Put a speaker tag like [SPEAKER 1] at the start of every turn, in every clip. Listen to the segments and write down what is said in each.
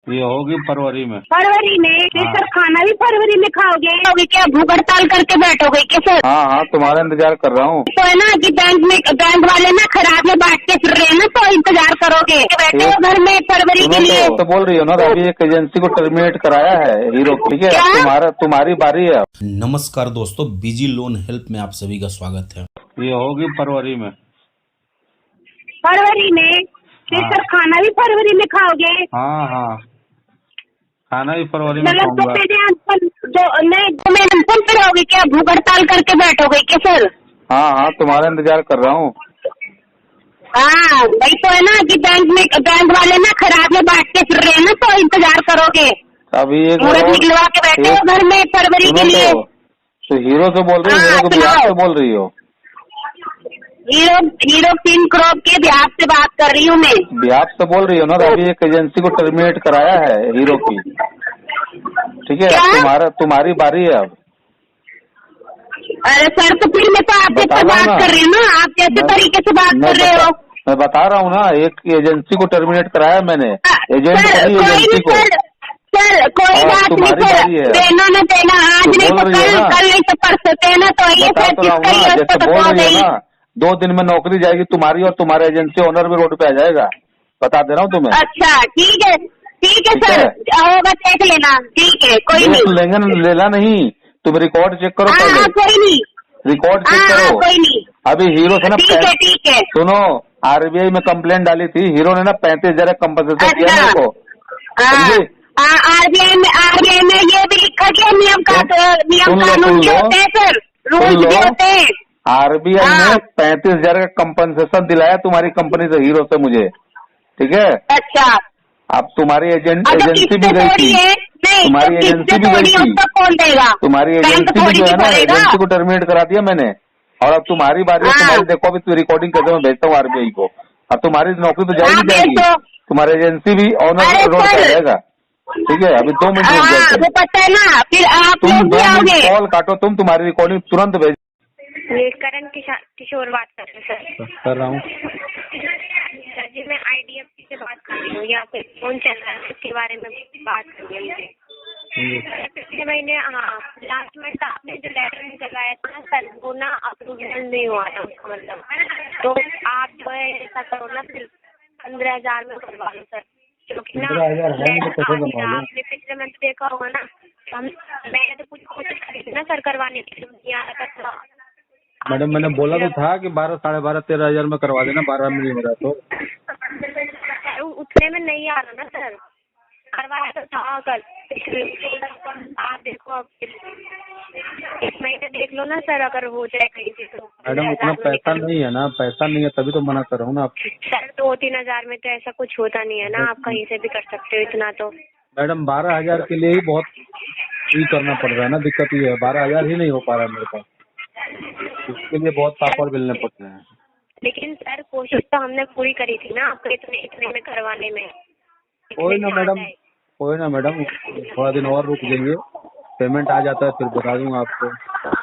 [SPEAKER 1] ये होगी फरवरी में।
[SPEAKER 2] फरवरी में? फिर
[SPEAKER 1] हाँ।
[SPEAKER 2] सर खाना भी फरवरी में खाओगे क्या? भूख हड़ताल करके बैठोगे क्या सर?
[SPEAKER 1] हाँ, तुम्हारा इंतजार कर रहा हूँ।
[SPEAKER 2] तो है ना कि बैंक वाले ना खराब में बांट के फिर रहे हैं ना, तो इंतजार करोगे? बैठे हो घर में फरवरी के लिए?
[SPEAKER 1] तो बोल रही हो ना, अभी एक एजेंसी को टर्मिनेट कराया है हीरो, ठीक है? तुम्हारी बारी है।
[SPEAKER 3] नमस्कार दोस्तों, बीजी लोन हेल्प में आप सभी का स्वागत है।
[SPEAKER 1] ये होगी फरवरी में।
[SPEAKER 2] फरवरी में? फिर
[SPEAKER 1] हाँ।
[SPEAKER 2] सर खाना भी फरवरी में खाओगे?
[SPEAKER 1] हाँ, खाना भी फरवरी में
[SPEAKER 2] मतलब
[SPEAKER 1] खाऊंगा।
[SPEAKER 2] दो महीने अनशन पे रहोगे क्या? भूख हड़ताल करके बैठोगे क्या सर?
[SPEAKER 1] हाँ, तुम्हारा इंतजार कर रहा हूँ।
[SPEAKER 2] हाँ भाई, तो है ना कि बैंक वाले ना खराब में बांट के फिर रहे हैं ना, तो इंतजार करोगे?
[SPEAKER 1] अभी एक
[SPEAKER 2] मुहूर्त निकलवा के बैठे हो घर में फरवरी के लिए?
[SPEAKER 1] तो हीरो से बोल रही हो? हीरो के बिहार से बोल रही हो?
[SPEAKER 2] हीरो फिल्म क्रॉप के बिहार से बात कर रही हूँ मैं।
[SPEAKER 1] बिहार से बोल रही हो ना? अभी एक एजेंसी को टर्मिनेट कराया है हीरो की, ठीक है? तुम्हारी बारी है अब।
[SPEAKER 2] अरे सर, तो फिर मैं तो आपसे बात कर रही हूँ ना, आप कैसे तरीके से बात कर रहे हो?
[SPEAKER 1] मैं बता रहा हूँ ना, एक एजेंसी को टर्मिनेट कराया मैंने, एजेंट एजेंसी को।
[SPEAKER 2] सर कोई बात नहीं सर, देना न देना, आज नहीं तो कल नहीं तो परसों देना, तो ये सर किसका ही है, तो बोल रही है।
[SPEAKER 1] 2 दिन में नौकरी जाएगी तुम्हारी, और तुम्हारे एजेंसी ओनर भी रोड पे आ जाएगा, बता दे रहा हूँ तुम्हें।
[SPEAKER 2] अच्छा ठीक है सर, होगा देख लेना, ठीक है, कोई नहीं।
[SPEAKER 1] लेना नहीं, तुम रिकॉर्ड चेक करो
[SPEAKER 2] पहले।
[SPEAKER 1] पहले।
[SPEAKER 2] कोई नहीं,
[SPEAKER 1] रिकॉर्ड चेक करो।
[SPEAKER 2] कोई नहीं।
[SPEAKER 1] अभी हीरो से ना,
[SPEAKER 2] ठीक है।
[SPEAKER 1] सुनो, आरबीआई में कंप्लेंट डाली थी हीरो ने ना, 35,000 कंपनसेशन किया मेरे को।
[SPEAKER 2] आरबीआई में ये भी लिखा गया, नियम कानून के होते हैं सर, रूल्स भी होते हैं।
[SPEAKER 1] आरबीआई ने 35,000 का कंपनसेशन दिलाया तुम्हारी कंपनी से, हीरो से मुझे, ठीक है?
[SPEAKER 2] अच्छा।
[SPEAKER 1] अब तुम्हारी एजेंसी भी गई थी, तुम्हारी एजेंसी भी गई थी,
[SPEAKER 2] कौन देगा?
[SPEAKER 1] तुम्हारी एजेंसी भी जो है ना, एजेंसी को टर्मिनेट करा दिया मैंने, और अब तुम्हारी बारी है। तुम्हारी देखो अभी रिकॉर्डिंग कैसे मैं भेजता हूँ आरबीआई को। अब तुम्हारी नौकरी तो जाएगी, तुम्हारी एजेंसी भी ऑनर रोड पे जाएगा, ठीक है? अभी 2 मिनट रुक जाए,
[SPEAKER 2] वो पता है ना, फिर आप
[SPEAKER 1] तुम 2 मिनट कॉल काटो, तुम्हारी रिकॉर्डिंग तुरंत भेज।
[SPEAKER 4] ये करण किशोर बात कर रहे हैं सर।
[SPEAKER 1] कर रहा हूँ
[SPEAKER 4] सर जी, मैं IDFC से बात कर रही हूँ, यहाँ पे फोन चल रहा है, इसके बारे में बात करनी है मुझे। पिछले महीने, हाँ, लास्ट मंथ आपने जो लेटर निकलवाया था ना सर, वो ना अप्रूवल नहीं हुआ था उसका मतलब, तो आप जो है ऐसा करो ना, फिर 15,000 में करवा लो सर, क्योंकि ना आपने पिछले मंथ देखा होगा ना, मैंने तो कुछ कोशिश करी थी ना सर करवाने की, नहीं आ रहा था।
[SPEAKER 1] मैडम, मैंने बोला तो था कि 12, 12.5, 13,000 में करवा देना, 12 में नहीं हो रहा तो।
[SPEAKER 4] उतने में नहीं आ रहा ना सर, करवाया तो था कल। आप देखो, अब इस महीने देख लो ना सर, अगर हो जाए कहीं से तो।
[SPEAKER 1] मैडम, उतना पैसा नहीं है ना, पैसा नहीं है, तभी तो मना कर रहा हूँ ना आपको।
[SPEAKER 4] सर 2-3 हजार में तो ऐसा कुछ होता नहीं है ना, आप कहीं से भी कर सकते हो इतना तो।
[SPEAKER 1] मैडम, 12,000 के लिए ही बहुत ही करना पड़ रहा है ना, दिक्कत ये है, 12,000 ही नहीं हो पा रहा है मेरे पास, इसके लिए बहुत पापड़ बेलने पड़ रहे हैं।
[SPEAKER 4] लेकिन सर कोशिश तो हमने पूरी करी थी ना आपको इतने में करवाने में।
[SPEAKER 1] कोई ना मैडम, थोड़ा दिन और रुक जाइए, पेमेंट आ जाता है फिर बता दूंगा आपको,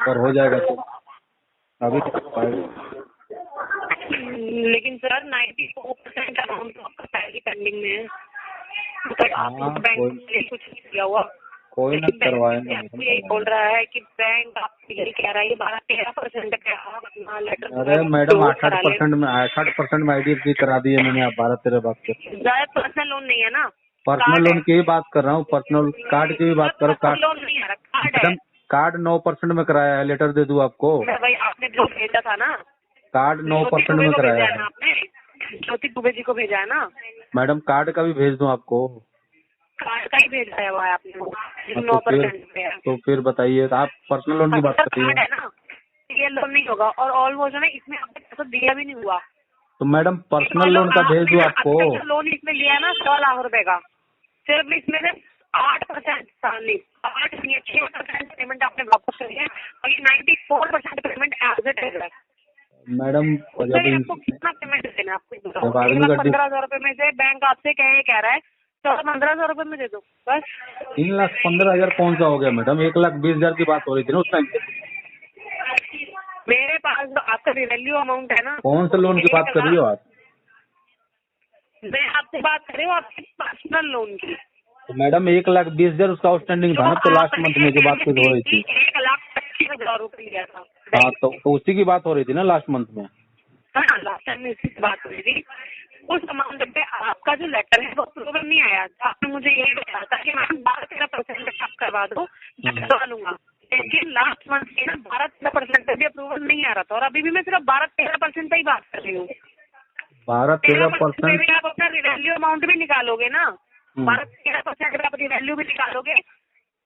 [SPEAKER 1] और हो जाएगा तो अभी
[SPEAKER 4] लेकिन सर 94% अमाउंट तो आपका पहले पेंडिंग में है, कुछ नहीं दिया हुआ।
[SPEAKER 1] कोई ना करवाएंगे।
[SPEAKER 4] यही बोल रहा है कि बैंक आपको यही कह रहा है, 12-13% का लेटर।
[SPEAKER 1] अरे मैडम, 8% में IDFC करा दी है मैंने, आप 12-13 बात कर।
[SPEAKER 4] पर्सनल लोन नहीं है ना?
[SPEAKER 1] पर्सनल लोन की ही बात कर रहा हूँ, पर्सनल कार्ड की भी बात करो। कार्ड
[SPEAKER 4] लोन नहीं आ रहा, कार्ड है।
[SPEAKER 1] कार्ड 9% में कराया है, लेटर दे दूँ आपको?
[SPEAKER 4] भाई आपने जो भेजा था ना,
[SPEAKER 1] कार्ड 9% में कराया है
[SPEAKER 4] आपने, ज्योति दुबे जी को भेजा है ना
[SPEAKER 1] मैडम? कार्ड का भी भेज दूँ आपको?
[SPEAKER 4] कार्ड का ही भेजा हुआ है आपने, 9% पे।
[SPEAKER 1] तो फिर बताइए, आप पर्सनल लोन की बात कर रही
[SPEAKER 4] है ना, ये लोन नहीं होगा, और ऑलमोस्ट है ना, इसमें आपने पैसा दिया भी नहीं हुआ।
[SPEAKER 1] तो मैडम, पर्सनल लोन का भेज दूँ आपको?
[SPEAKER 4] लोन इसमें लिया है ना 100 लाख रुपए का, सिर्फ इसमें से 8% 6% पेमेंट आपने वापस कर दिया, और ये 94% पेमेंट एज इट इज है।
[SPEAKER 1] मैडम,
[SPEAKER 4] आपको कितना पेमेंट देना है आपको? 15,000 रुपए में से बैंक आपसे कह रहा है 15,000 रुपए में दे दो बस।
[SPEAKER 1] 3,15,000 कौन सा हो गया मैडम? 1,20,000 की बात हो रही थी ना उस टाइम।
[SPEAKER 4] मेरे पास तो आपका रिवेन्यू अमाउंट है ना।
[SPEAKER 1] कौन सा लोन की बात कर रही हो आप?
[SPEAKER 4] मैं आपसे बात कर रही हूँ आपके पर्सनल लोन की।
[SPEAKER 1] तो मैडम 1,20,000 उसका आउटस्टैंडिंग था ना, तो लास्ट मंथ में जो बातचीत हो रही थी।
[SPEAKER 4] 1,25,000 रुपये लिया था।
[SPEAKER 1] हाँ, तो उसी की बात हो रही थी ना लास्ट मंथ में।
[SPEAKER 4] हाँ, लास्ट टाइम में इसी से बात हुई थी। उस अमाउंट पे आपका जो लेटर है वो अप्रूवल नहीं आया। आपने मुझे यही बताया था कि मैम 12-13% आप करवा दो, मैं करवा लूंगा। लेकिन लास्ट मंथ से ना 12-13% पे भी अप्रूवल नहीं आ रहा था, और अभी भी मैं सिर्फ 12-13% पे ही बात कर रही हूँ।
[SPEAKER 1] 12-13%
[SPEAKER 4] आप अपना रिवैल्यू अमाउंट भी निकालोगे ना, 12-13% आप रिवैल्यू भी निकालोगे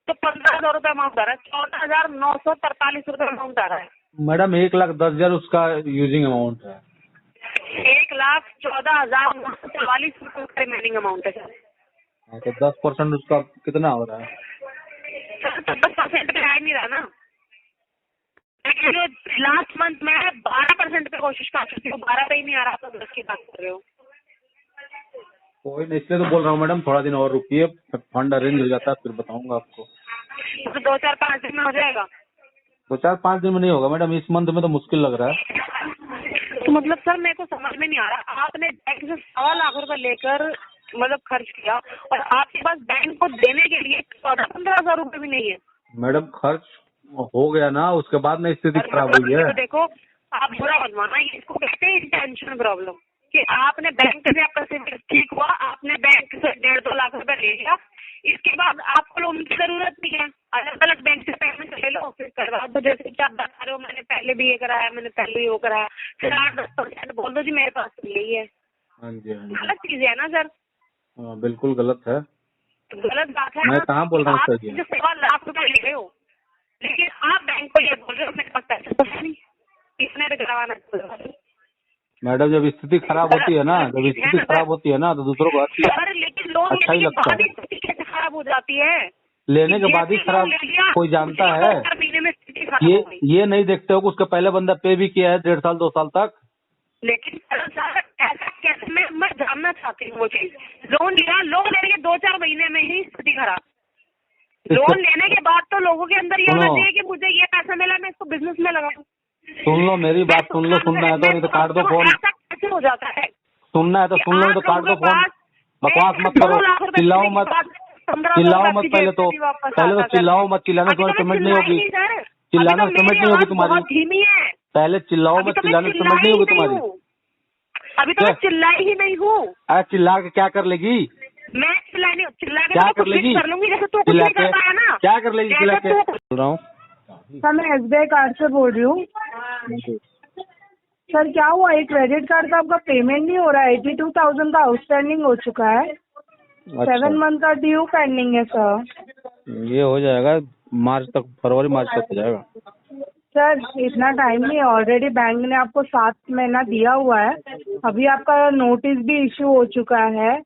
[SPEAKER 4] तो 15,000 रुपये अमाउंट आ रहा है, 14,943 रुपये अमाउंट आ रहा है।
[SPEAKER 1] मैडम 1,10,000 उसका यूजिंग अमाउंट है।
[SPEAKER 4] 1,14,944 रुपये का रिमेनिंग अमाउंट है सर।
[SPEAKER 1] हाँ, तो 10% उसका कितना हो रहा है?
[SPEAKER 4] सर 10% पे आ नहीं रहा ना। लास्ट मंथ में 12% पे कोशिश कर चुकी हूँ, 12 पे ही नहीं आ रहा, तो 10 की बात कर रहे हो।
[SPEAKER 1] कोई नहीं, इसलिए तो बोल रहा हूँ मैडम, थोड़ा दिन और रुकिए, फंड अरेंज हो जाता है फिर बताऊंगा आपको।
[SPEAKER 4] तो 2-4-5 दिन में हो जाएगा?
[SPEAKER 1] 2-4-5 दिन में नहीं होगा मैडम, इस मंथ में तो मुश्किल लग रहा है।
[SPEAKER 4] तो मतलब सर मेरे को समझ में नहीं आ रहा, आपने बैंक से 1.25 लाख रुपए लेकर मतलब खर्च किया, और आपके पास बैंक को देने के लिए 14-15,000 रुपए भी नहीं है।
[SPEAKER 1] मैडम खर्च हो गया ना, उसके बाद ना स्थिति खराब हुई है।
[SPEAKER 4] तो देखो, आप बुरा मत माना, इसको कहते हैं इंटेंशन प्रॉब्लम, कि आपने बैंक से आपका सिविल ठीक हुआ, आपने बैंक से 1.5-2 लाख रुपए ले लिया, इसके बाद आपको लोन की जरूरत नहीं है, अलग अलग बैंक से पेमेंट ले लो, फिर करवा दो। जैसे कि आप बता रहे हो मैंने पहले भी ये कराया, मैंने पहले ही वो कराया, फिर 8-10% बोल दो जी मेरे पास तो यही है।
[SPEAKER 1] हाँ जी, हाँ जी,
[SPEAKER 4] गलत चीज है ना सर।
[SPEAKER 1] हाँ बिल्कुल गलत है,
[SPEAKER 4] गलत बात है।
[SPEAKER 1] मैं कहाँ बोल रहा हूँ सर जी।
[SPEAKER 4] जो 1.25 लाख रुपए ले रहे हो, लेकिन आप बैंक को ये बोल रहे हो मेरे पास पैसे तो नहीं, इसने तो करवाना।
[SPEAKER 1] मैडम जब स्थिति खराब होती है ना, जब स्थिति खराब होती है ना, तो दूसरों को
[SPEAKER 4] लेकिन लोन
[SPEAKER 1] अच्छा ही लगता है।
[SPEAKER 4] स्थिति कैसे खराब हो जाती है?
[SPEAKER 1] लेने के बाद ही खराब कोई जानता है। ये नहीं देखते हो कि उसका पहले बंदा पे भी किया है 1.5 साल 2 साल तक।
[SPEAKER 4] लेकिन सर ऐसा कैसे, मैं जानना चाहती हूँ वो चीज। लोन लिया, लोन लेने के 2-4 महीने में ही स्थिति खराब। लोन लेने के बाद तो लोगों के अंदर ये होना चाहिए कि मुझे ये पैसा मिला, मैं इसको बिजनेस में लगाऊं।
[SPEAKER 1] सुन लो मेरी बात, सुन लो, सुनना है तो नहीं तो काट दो फोन।
[SPEAKER 4] ऐसा कैसे हो जाता है?
[SPEAKER 1] सुनना है तो सुन लो, नहीं तो काट दो फोन। बकवास मत करो, चिल्लाओ मत, चिल्लाओ मत। पहले तो चिल्लाओ मत, चिल्लाने से समझ नहीं होगी, चिल्लाना से समझ नहीं होगी तुम्हारी।
[SPEAKER 4] धीमी है,
[SPEAKER 1] पहले चिल्लाओ मत, चिल्लाने से समझ नहीं होगी तुम्हारी।
[SPEAKER 4] अभी तो मैं चिल्लाई ही नहीं हूँ।
[SPEAKER 1] अरे चिल्ला के क्या कर लेगी?
[SPEAKER 4] मैं चिल्ला के
[SPEAKER 1] क्या कर लेगी?
[SPEAKER 4] कर लूंगी, जैसे तू कुछ नहीं कर पाया ना।
[SPEAKER 1] क्या कर लेगी चिल्ला के? बोल रहा हूँ
[SPEAKER 2] सर, मैं SBI कार्ड से बोल रही हूँ। सर क्या हुआ, एक क्रेडिट कार्ड का आपका पेमेंट नहीं हो रहा है, 82,000 का आउटस्टैंडिंग हो चुका है। 7 मंथ का ड्यू पेंडिंग है सर।
[SPEAKER 1] ये हो जाएगा मार्च तक, फरवरी मार्च तक हो जाएगा।
[SPEAKER 2] सर इतना टाइम नहीं, ऑलरेडी बैंक ने आपको 7 महीना दिया हुआ है, अभी आपका नोटिस भी इशू हो चुका है।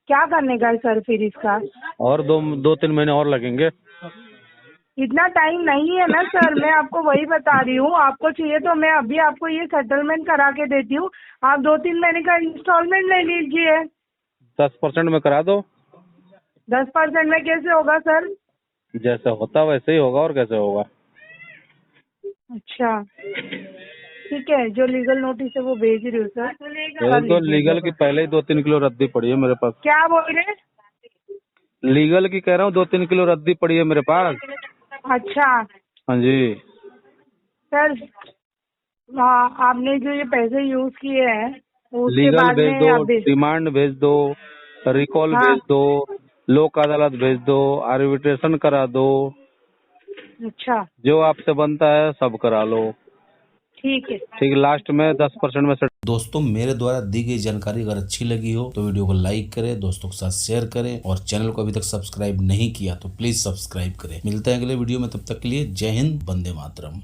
[SPEAKER 2] क्या करने का है सर फिर इसका?
[SPEAKER 1] और 2-3 महीने और लगेंगे।
[SPEAKER 2] इतना टाइम नहीं है ना सर, मैं आपको वही बता रही हूँ। आपको चाहिए तो मैं अभी आपको ये सेटलमेंट करा के देती हूँ, आप 2-3 महीने का इंस्टॉलमेंट ले लीजिए।
[SPEAKER 1] 10% में करा दो।
[SPEAKER 2] 10% में कैसे होगा सर?
[SPEAKER 1] जैसे होता वैसे ही होगा, और कैसे होगा?
[SPEAKER 2] अच्छा ठीक है, जो लीगल नोटिस है वो भेज रही हूँ सर।
[SPEAKER 1] तो लीगल की पहले ही 2-3 किलो रद्दी पड़ी है मेरे पास।
[SPEAKER 2] क्या बोल रहे हैं?
[SPEAKER 1] लीगल की कह रहा हूँ, 2-3 किलो रद्दी पड़ी है मेरे पास।
[SPEAKER 2] अच्छा
[SPEAKER 1] हाँ जी
[SPEAKER 2] सर, आपने जो ये पैसे यूज किए हैं उसके
[SPEAKER 1] लीगल
[SPEAKER 2] बाद
[SPEAKER 1] भेज
[SPEAKER 2] में
[SPEAKER 1] दो,
[SPEAKER 2] अभी
[SPEAKER 1] डिमांड भेज दो, रिकॉल भेज दो, लोक अदालत भेज दो, आर्बिट्रेशन करा दो,
[SPEAKER 2] अच्छा
[SPEAKER 1] जो आपसे बनता है सब करा लो।
[SPEAKER 2] ठीक है,
[SPEAKER 1] ठीक, लास्ट में 10% में से।
[SPEAKER 3] दोस्तों मेरे द्वारा दी गई जानकारी अगर अच्छी लगी हो तो वीडियो को लाइक करें, दोस्तों के साथ शेयर करें, और चैनल को अभी तक सब्सक्राइब नहीं किया तो प्लीज सब्सक्राइब करें। मिलते हैं अगले वीडियो में, तब तक के लिए जय हिंद, वंदे मातरम।